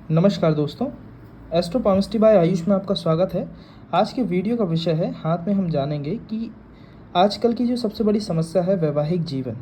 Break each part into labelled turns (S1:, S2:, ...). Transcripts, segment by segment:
S1: नमस्कार दोस्तों, astro palmistry bye Ayush में आपका स्वागत है। आज के वीडियो का विषय है, हाथ में हम जानेंगे कि आजकल की जो सबसे बड़ी समस्या है वैवाहिक जीवन,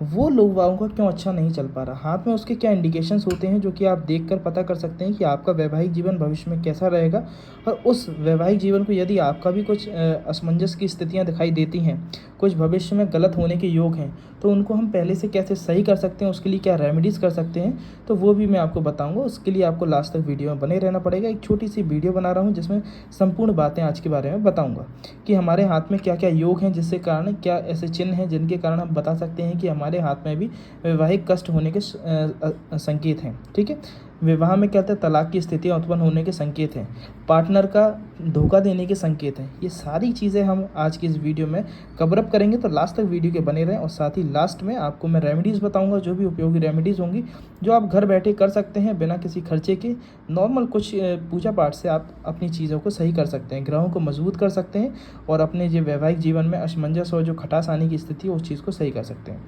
S1: वो लोगों का क्यों अच्छा नहीं चल पा रहा। हाथ में उसके क्या इंडिकेशंस होते हैं जो कि आप देखकर पता कर सकते हैं कि आपका वैवाहिक जीवन भविष्य में कैसा रहेगा। और उस वैवाहिक जीवन को यदि आपका भी कुछ असमंजस की स्थितियां दिखाई देती हैं, कुछ भविष्य में गलत होने के योग हैं, तो उनको हम पहले से कैसे सही कर सकते हैं, उसके लिए क्या रेमेडीज़ कर सकते हैं, तो वो भी मैं आपको बताऊंगा। उसके लिए आपको लास्ट तक वीडियो में बने रहना पड़ेगा। एक छोटी सी वीडियो बना रहा हूँ जिसमें संपूर्ण बातें आज के बारे में बताऊंगा कि हमारे हाथ में क्या क्या योग हैं, जिससे कारण क्या ऐसे चिन्ह हैं जिनके कारण हम बता सकते हैं कि हमारे हाथ में भी वैवाहिक कष्ट होने के संकेत हैं। ठीक है, विवाह में क्या होता है, तलाक की स्थितियाँ उत्पन्न होने के संकेत हैं, पार्टनर का धोखा देने के संकेत हैं। ये सारी चीज़ें हम आज की इस वीडियो में कवर अप करेंगे, तो लास्ट तक वीडियो के बने रहें। और साथ ही लास्ट में आपको मैं रेमेडीज़ बताऊंगा, जो भी उपयोगी रेमेडीज़ होंगी, जो आप घर बैठे कर सकते हैं बिना किसी खर्चे के। नॉर्मल कुछ पूजा पाठ से आप अपनी चीज़ों को सही कर सकते हैं, ग्रहों को मजबूत कर सकते हैं और अपने जो वैवाहिक जीवन में असमंजस और जो खटास आने की स्थिति है उस चीज़ को सही कर सकते हैं।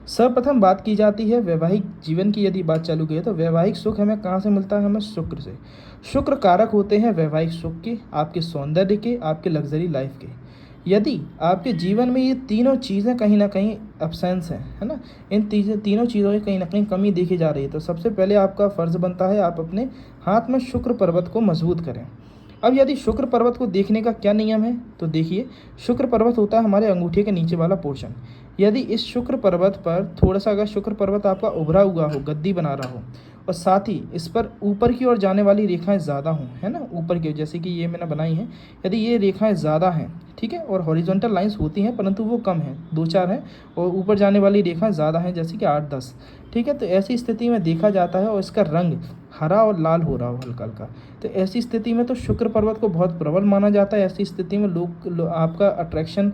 S1: सर्वप्रथम बात की जाती है वैवाहिक जीवन की, यदि बात चालू की है तो वैवाहिक सुख हमें कहाँ से मिलता है? हमें शुक्र से। शुक्र कारक होते हैं वैवाहिक सुख के, आपके सौंदर्य के, आपके लग्जरी लाइफ के। यदि आपके जीवन में ये तीनों चीज़ें कहीं ना कहीं अब्सेंस हैं, है ना, इन तीनों चीज़ों की कहीं ना कहीं कमी देखी जा रही है, तो सबसे पहले आपका फ़र्ज़ बनता है आप अपने हाथ में शुक्र पर्वत को मजबूत करें। अब यदि शुक्र पर्वत को देखने का क्या नियम है, तो देखिए, शुक्र पर्वत होता है हमारे अंगूठे के नीचे वाला पोर्शन। यदि इस शुक्र पर्वत पर थोड़ा सा, अगर शुक्र पर्वत आपका उभरा हुआ हो, गद्दी बना रहा हो, और साथ ही इस पर ऊपर की ओर जाने वाली रेखाएं ज़्यादा हों, है ना, ऊपर की, जैसे कि ये मैंने बनाई हैं, यदि ये रेखाएं ज़्यादा हैं, ठीक है, और हॉरिजॉन्टल लाइंस होती हैं परंतु वो कम हैं, दो चार हैं, और ऊपर जाने वाली रेखाएं ज़्यादा हैं, जैसे कि 8-10, ठीक है, तो ऐसी स्थिति में देखा जाता है और इसका रंग हरा और लाल हो रहा हो हल्का हल्का, तो ऐसी स्थिति में तो शुक्र पर्वत को बहुत प्रबल माना जाता है। ऐसी स्थिति में आपका अट्रैक्शन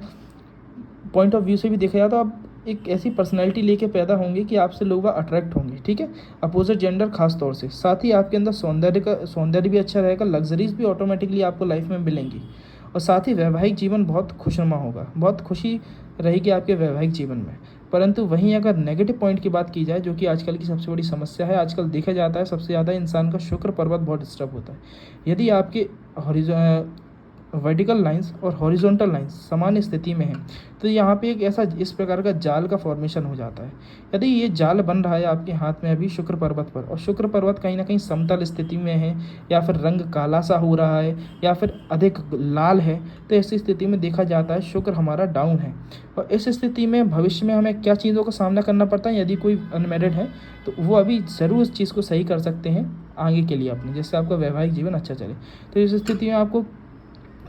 S1: पॉइंट ऑफ व्यू से भी देखा जाए तो आप एक ऐसी पर्सनैलिटी लेके पैदा होंगे कि आपसे लोग अट्रैक्ट होंगे, ठीक है, अपोजिट जेंडर खास तौर से। साथ ही आपके अंदर सौंदर्य भी अच्छा रहेगा, लग्जरीज भी ऑटोमेटिकली आपको लाइफ में मिलेंगी, और साथ ही वैवाहिक जीवन बहुत खुशनुमा होगा, बहुत खुशी रहेगी आपके वैवाहिक जीवन में। परंतु वहीं अगर नेगेटिव पॉइंट की बात की जाए, जो कि आजकल की सबसे बड़ी समस्या है, आजकल देखा जाता है सबसे ज़्यादा इंसान का शुक्र पर्वत बहुत डिस्टर्ब होता है। यदि आपके वर्टिकल लाइंस और हॉरिजॉन्टल लाइंस समान स्थिति में है, तो यहाँ पे एक ऐसा इस प्रकार का जाल का फॉर्मेशन हो जाता है। यदि ये जाल बन रहा है आपके हाथ में अभी शुक्र पर्वत पर, और शुक्र पर्वत कहीं ना कहीं समतल स्थिति में है, या फिर रंग काला सा हो रहा है, या फिर अधिक लाल है, तो ऐसी स्थिति में देखा जाता है शुक्र हमारा डाउन है। और इस स्थिति में भविष्य में हमें क्या चीज़ों का सामना करना पड़ता है? यदि कोई अनमेरिड है तो वो अभी ज़रूर इस चीज़ को सही कर सकते हैं आगे के लिए अपने, जिससे आपका वैवाहिक जीवन अच्छा चले। तो इस स्थिति में आपको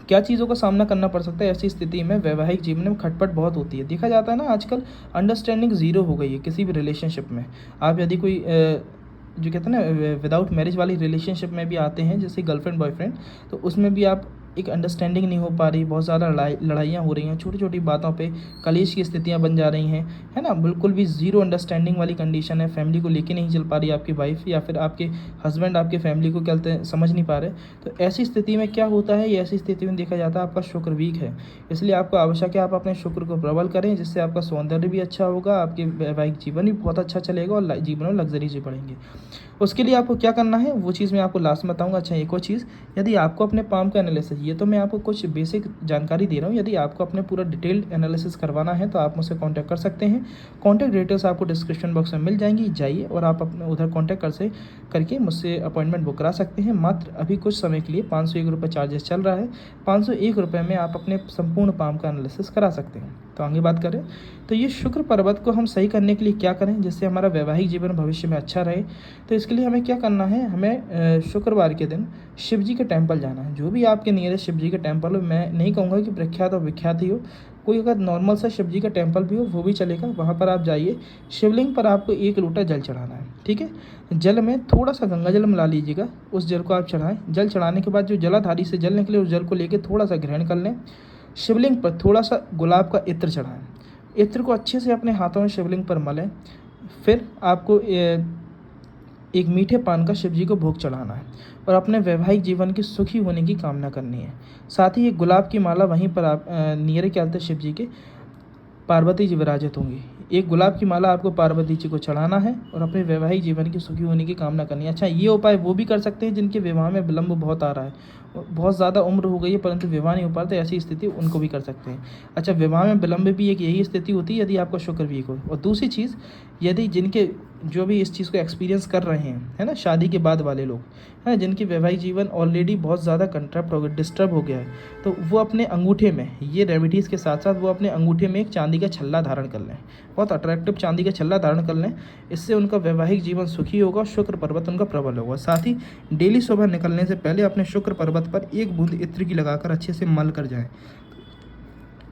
S1: क्या चीज़ों का सामना करना पड़ सकता है? ऐसी स्थिति में वैवाहिक जीवन में खटपट बहुत होती है। देखा जाता है ना, आजकल अंडरस्टैंडिंग ज़ीरो हो गई है किसी भी रिलेशनशिप में। आप यदि कोई जो कहते हैं ना विदाउट मैरिज वाली रिलेशनशिप में भी आते हैं, जैसे गर्लफ्रेंड बॉयफ्रेंड, तो उसमें भी आप एक अंडरस्टैंडिंग नहीं हो पा रही, बहुत ज़्यादा लड़ाइयाँ हो रही हैं, छोटी छोटी बातों पे कलेश की स्थितियाँ बन जा रही हैं, है ना, बिल्कुल भी ज़ीरो अंडरस्टैंडिंग वाली कंडीशन है। फैमिली को लेके नहीं चल पा रही आपकी वाइफ, या फिर आपके हस्बैंड आपके फैमिली को कहते हैं समझ नहीं पा रहे। तो ऐसी स्थिति में क्या होता है, ये ऐसी स्थिति में देखा जाता है आपका शुक्र वीक है। इसलिए आपको आवश्यक है आप अपने शुक्र को प्रबल करें, जिससे आपका सौंदर्य भी अच्छा होगा, आपके वैवाहिक जीवन भी बहुत अच्छा चलेगा और जीवन में लग्जरीज भी बढ़ेंगे। उसके लिए आपको क्या करना है वो चीज़ मैं आपको लास्ट में बताऊंगा। अच्छा, एक और चीज़, यदि आपको अपने पाम का एनालिसिस, ये तो मैं आपको कुछ बेसिक जानकारी दे रहा हूँ, यदि आपको अपने पूरा डिटेल्ड एनालिसिस करवाना है तो आप मुझसे कांटेक्ट कर सकते हैं। कांटेक्ट डिटेल्स आपको डिस्क्रिप्शन बॉक्स में मिल जाएंगी, जाइए और आप अपने उधर कांटेक्ट करके मुझसे अपॉइंटमेंट बुक करा सकते हैं। मात्र अभी कुछ समय के लिए 501 रुपये चार्जेस चल रहा है। 501 रुपये में आप अपने संपूर्ण पाम का एनालिसिस करा सकते हैं। तो आगे बात करें तो ये शुक्र पर्वत को हम सही करने के लिए क्या करें जिससे हमारा वैवाहिक जीवन भविष्य में अच्छा रहे? तो इसके लिए हमें क्या करना है, हमें शुक्रवार के दिन शिव जी के टेम्पल जाना है। जो भी आपके नियरेस्ट शिव जी के टेम्पल हो, मैं नहीं कहूँगा कि प्रख्यात और विख्यात ही हो, कोई अगर नॉर्मल सा शिव जी का टेम्पल भी हो वो भी चलेगा, वहाँ पर आप जाइए। शिवलिंग पर आपको 1 लोटा जल चढ़ाना है, ठीक है। जल में थोड़ा सा गंगा जल मिला लीजिएगा, उस जल को आप चढ़ाएं। जल चढ़ाने के बाद जो जलाधारी से जल निकले उस जल को लेकर थोड़ा सा ग्रहण कर लें। शिवलिंग पर थोड़ा सा गुलाब का इत्र चढ़ाएं। इत्र को अच्छे से अपने हाथों में शिवलिंग पर मलें। फिर आपको एक मीठे पान का शिव जी को भोग चढ़ाना है और अपने वैवाहिक जीवन की सुखी होने की कामना करनी है। साथ ही एक गुलाब की माला वहीं पर आप नियर क्या शिव जी के पार्वती जी विराजित होंगी, एक गुलाब की माला आपको पार्वती जी को चढ़ाना है और अपने वैवाहिक जीवन की सुखी होने की कामना करनी है। अच्छा, ये उपाय वो भी कर सकते हैं जिनके विवाह में विलम्ब बहुत आ रहा है, बहुत ज़्यादा उम्र हो गई है परंतु विवाह नहीं हो पा रहा, तो ऐसी स्थिति उनको भी कर सकते हैं। अच्छा, विवाह में विलम्ब भी एक यही स्थिति होती है यदि आपका शुक्र वीक हो। और दूसरी चीज़, यदि जिनके जो भी इस चीज़ को एक्सपीरियंस कर रहे हैं, है ना, शादी के बाद वाले लोग, है ना, जिनकी वैवाहिक जीवन ऑलरेडी बहुत ज़्यादा कंट्रप्ट हो गया, डिस्टर्ब हो गया है, तो वो अपने अंगूठे में ये रेमेडीज़ के साथ साथ वो अपने अंगूठे में एक चांदी का छल्ला धारण कर लें, बहुत अट्रैक्टिव चांदी का छल्ला धारण कर लें। इससे उनका वैवाहिक जीवन सुखी होगा, शुक्र पर्वत उनका प्रबल होगा। साथ ही डेली सुबह निकलने से पहले अपने शुक्र पर्वत पर एक बूंद इत्र की लगाकर अच्छे से मल कर जाएं,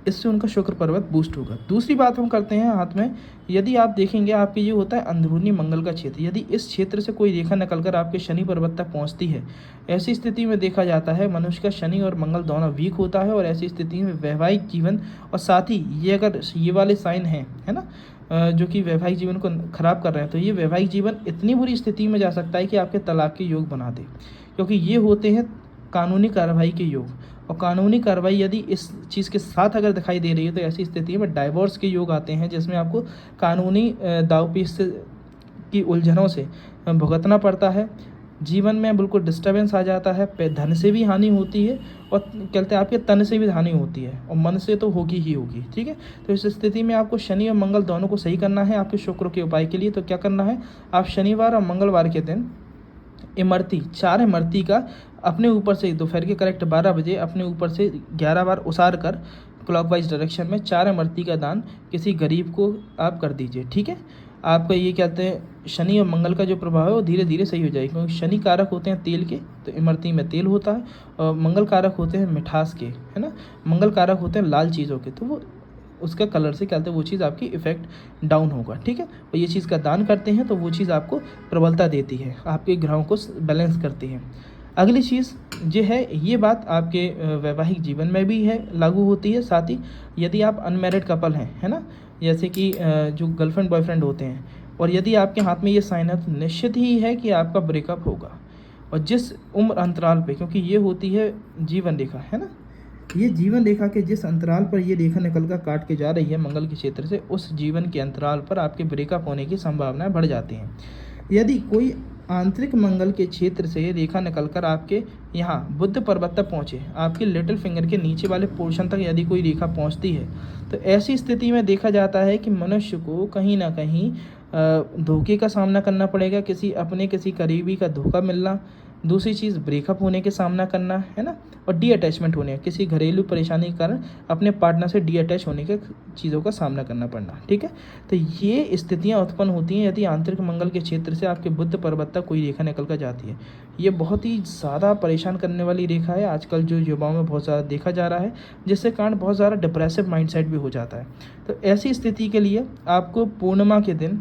S1: इससे उनका शुक्र पर्वत बूस्ट होगा। दूसरी बात हम करते हैं हाथ में, यदि आप देखेंगे आपके ये होता है अंदरूनी मंगल का क्षेत्र, यदि इस क्षेत्र से कोई रेखा निकलकर आपके शनि पर्वत तक पहुंचती है, ऐसी स्थिति में देखा जाता है मनुष्य का शनि और मंगल दोनों वीक होता है और ऐसी स्थिति में वैवाहिक जीवन, और साथ ही ये अगर ये वाले साइन हैं, है ना, जो कि वैवाहिक जीवन को खराब कर रहे हैं, तो ये वैवाहिक जीवन इतनी बुरी स्थिति में जा सकता है कि आपके तलाक के योग बना दे, क्योंकि ये होते हैं कानूनी कार्रवाई के योग। और कानूनी कार्रवाई यदि इस चीज़ के साथ अगर दिखाई दे रही है तो ऐसी स्थिति में डाइवोर्स के योग आते हैं, जिसमें आपको कानूनी दांवपेच से की उलझनों से भुगतना पड़ता है। जीवन में बिल्कुल डिस्टर्बेंस आ जाता है, धन से भी हानि होती है और कहते हैं आपके तन से भी हानि होती है और मन से तो होगी ही होगी। ठीक है, तो इस स्थिति में आपको शनि और मंगल दोनों को सही करना है आपके शुक्र के उपाय के लिए। तो क्या करना है, आप शनिवार और मंगलवार के दिन इमरती, 4 इमरती का अपने ऊपर से दोपहर के करेक्ट 12 बजे अपने ऊपर से 11 बार उसार कर क्लॉकवाइज डायरेक्शन में 4 इमरती का दान किसी गरीब को आप कर दीजिए। ठीक है, आपका ये कहते हैं शनि और मंगल का जो प्रभाव है वो धीरे धीरे सही हो जाएगा, क्योंकि शनि कारक होते हैं तेल के, तो इमरती में तेल होता है, और मंगल कारक होते हैं मिठास के, है ना, मंगल कारक होते हैं लाल चीज़ों के, तो वो उसका कलर से क्या कहते हैं वो चीज़ आपकी इफेक्ट डाउन होगा। ठीक है, और ये चीज़ का दान करते हैं तो वो चीज़ आपको प्रबलता देती है, आपके ग्रहों को बैलेंस करती है। अगली चीज़ जो है, ये बात आपके वैवाहिक जीवन में भी है लागू होती है। साथ ही यदि आप अनमैरिड कपल हैं, है ना, जैसे कि जो गर्लफ्रेंड बॉयफ्रेंड होते हैं, और यदि आपके हाथ में ये साइन है तो निश्चित ही है कि आपका ब्रेकअप होगा। और जिस उम्र अंतराल पे, क्योंकि ये होती है जीवन रेखा, है ना, ये जीवन रेखा के जिस अंतराल पर ये रेखा निकल कर काट के जा रही है मंगल के क्षेत्र से, उस जीवन के अंतराल पर आपके ब्रेकअप होने की संभावनाएं बढ़ जाती हैं। यदि कोई आंतरिक मंगल के क्षेत्र से रेखा निकलकर आपके यहाँ बुध पर्वत तक पहुँचे, आपके लिटिल फिंगर के नीचे वाले पोर्शन तक यदि कोई रेखा पहुँचती है, तो ऐसी स्थिति में देखा जाता है कि मनुष्य को कहीं ना कहीं धोखे का सामना करना पड़ेगा, किसी करीबी का धोखा मिलना, दूसरी चीज़ ब्रेकअप होने के सामना करना, है ना, और डी अटैचमेंट होने, किसी घरेलू परेशानी के कारण अपने पार्टनर से डी अटैच होने के चीज़ों का सामना करना पड़ना। ठीक है, तो ये स्थितियाँ उत्पन्न होती हैं यदि आंतरिक मंगल के क्षेत्र से आपके बुध पर्वत तक कोई रेखा निकल कर जाती है। ये बहुत ही ज़्यादा परेशान करने वाली रेखा है, आजकल जो युवाओं में बहुत ज़्यादा देखा जा रहा है, जिससे कारण बहुत ज़्यादा डिप्रेसिव माइंडसेट भी हो जाता है। तो ऐसी स्थिति के लिए आपको पूर्णिमा के दिन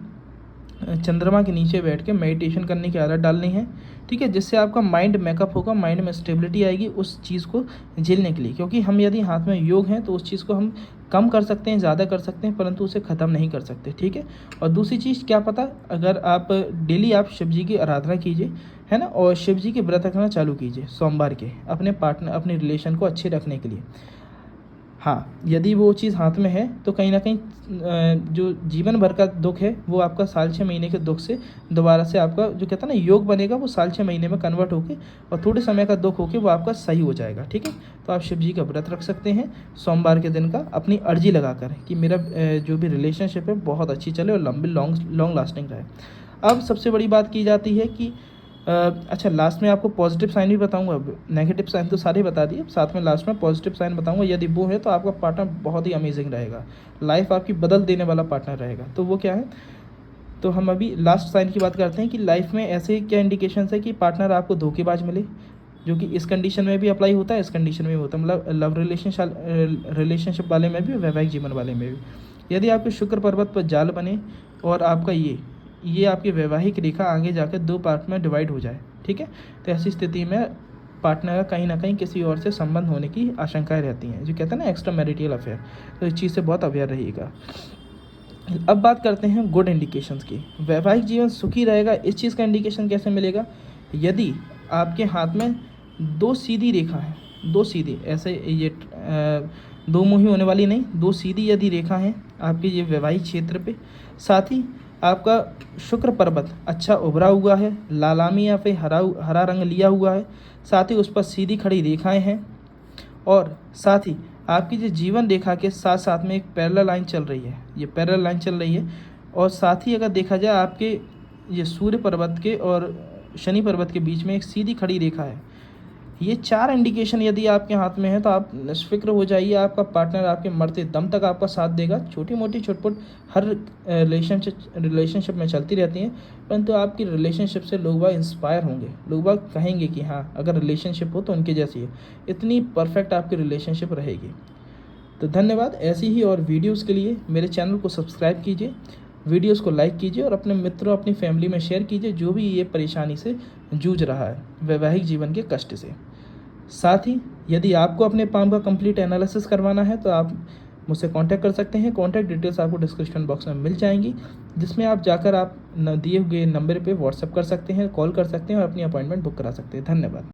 S1: चंद्रमा के नीचे बैठ के मेडिटेशन करने की आदत डालनी है। ठीक है, जिससे आपका माइंड मेकअप होगा, माइंड में स्टेबिलिटी आएगी उस चीज़ को झेलने के लिए, क्योंकि हम यदि हाथ में योग हैं तो उस चीज़ को हम कम कर सकते हैं, ज़्यादा कर सकते हैं, परंतु उसे ख़त्म नहीं कर सकते। ठीक है, और दूसरी चीज़ क्या पता, अगर आप डेली आप शिव जी की आराधना कीजिए, है ना, और शिव जी के व्रत रखना चालू कीजिए सोमवार के, अपने पार्टनर अपने रिलेशन को अच्छे रखने के लिए। हाँ, यदि वो चीज़ हाथ में है तो कहीं ना कहीं जो जीवन भर का दुख है वो आपका साल 6 महीने के दुख से दोबारा से आपका जो कहता है ना योग बनेगा, वो साल 6 महीने में कन्वर्ट होके और थोड़े समय का दुख होके वो आपका सही हो जाएगा। ठीक है, तो आप शिव जी का व्रत रख सकते हैं सोमवार के दिन का, अपनी अर्जी लगाकर कि मेरा जो भी रिलेशनशिप है बहुत अच्छी चले और लंबी लॉन्ग लास्टिंग रहे। अब सबसे बड़ी बात की जाती है कि अच्छा, लास्ट में आपको पॉजिटिव साइन भी बताऊंगा, नेगेटिव साइन तो सारे बता दिए, साथ में लास्ट में पॉजिटिव साइन बताऊंगा। यदि वो है तो आपका पार्टनर बहुत ही अमेजिंग रहेगा, लाइफ आपकी बदल देने वाला पार्टनर रहेगा। तो वो क्या है, तो हम अभी लास्ट साइन की बात करते हैं कि लाइफ में ऐसे क्या इंडिकेशंस है कि पार्टनर आपको धोखेबाज मिले, जो कि इस कंडीशन में भी अप्लाई होता है, इस कंडीशन में भी होता है, मतलब लव रिलेशनशिप वाले में भी, वैवाहिक जीवन वाले में भी। यदि आपके शुक्र पर्वत पर जाल बने और आपका ये आपकी वैवाहिक रेखा आगे जाकर 2 पार्ट में डिवाइड हो जाए, ठीक है, तो ऐसी स्थिति में पार्टनर का कहीं ना कहीं किसी और से संबंध होने की आशंकाएं रहती हैं, जो कहते हैं ना एक्स्ट्रा मैरिटल अफेयर। तो इस चीज़ से बहुत अवेयर रहिएगा। अब बात करते हैं गुड इंडिकेशंस की। वैवाहिक जीवन सुखी रहेगा, इस चीज़ का इंडिकेशन कैसे मिलेगा, यदि आपके हाथ में 2 सीधी रेखा है, 2 सीधी ऐसे ये दो मुही होने वाली नहीं, दो सीधी यदि रेखा हैं आपके ये वैवाहिक क्षेत्र पे, साथ ही आपका शुक्र पर्वत अच्छा उभरा हुआ है, लालामी या फिर हरा हरा रंग लिया हुआ है, साथ ही उस पर सीधी खड़ी रेखाएं हैं, और साथ ही आपकी जो जीवन रेखा के साथ साथ में एक पैरेलल लाइन चल रही है, ये पैरेलल लाइन चल रही है। और साथ ही अगर देखा जाए आपके ये सूर्य पर्वत के और शनि पर्वत के बीच में एक सीधी खड़ी रेखा है। ये 4 इंडिकेशन यदि आपके हाथ में है तो आप निश्फिक्र हो जाइए, आपका पार्टनर आपके मरते दम तक आपका साथ देगा। छोटी मोटी छुटपुट हर रिलेशनशिप में चलती रहती हैं, परंतु आपकी रिलेशनशिप से लोग बाग इंस्पायर होंगे, लोग बाग कहेंगे कि हाँ अगर रिलेशनशिप हो तो उनके जैसी है। इतनी परफेक्ट आपकी रिलेशनशिप रहेगी। तो धन्यवाद। ऐसी ही और वीडियोज़ के लिए मेरे चैनल को सब्सक्राइब कीजिए, वीडियोज़ को लाइक कीजिए और अपने मित्रों अपनी फैमिली में शेयर कीजिए जो भी ये परेशानी से जूझ रहा है वैवाहिक जीवन के कष्ट से। साथ ही यदि आपको अपने पाम का कंप्लीट एनालिसिस करवाना है तो आप मुझसे कांटेक्ट कर सकते हैं। कांटेक्ट डिटेल्स आपको डिस्क्रिप्शन बॉक्स में मिल जाएंगी, जिसमें आप जाकर आप दिए हुए नंबर पे व्हाट्सएप कर सकते हैं, कॉल कर सकते हैं और अपनी अपॉइंटमेंट बुक करा सकते हैं। धन्यवाद।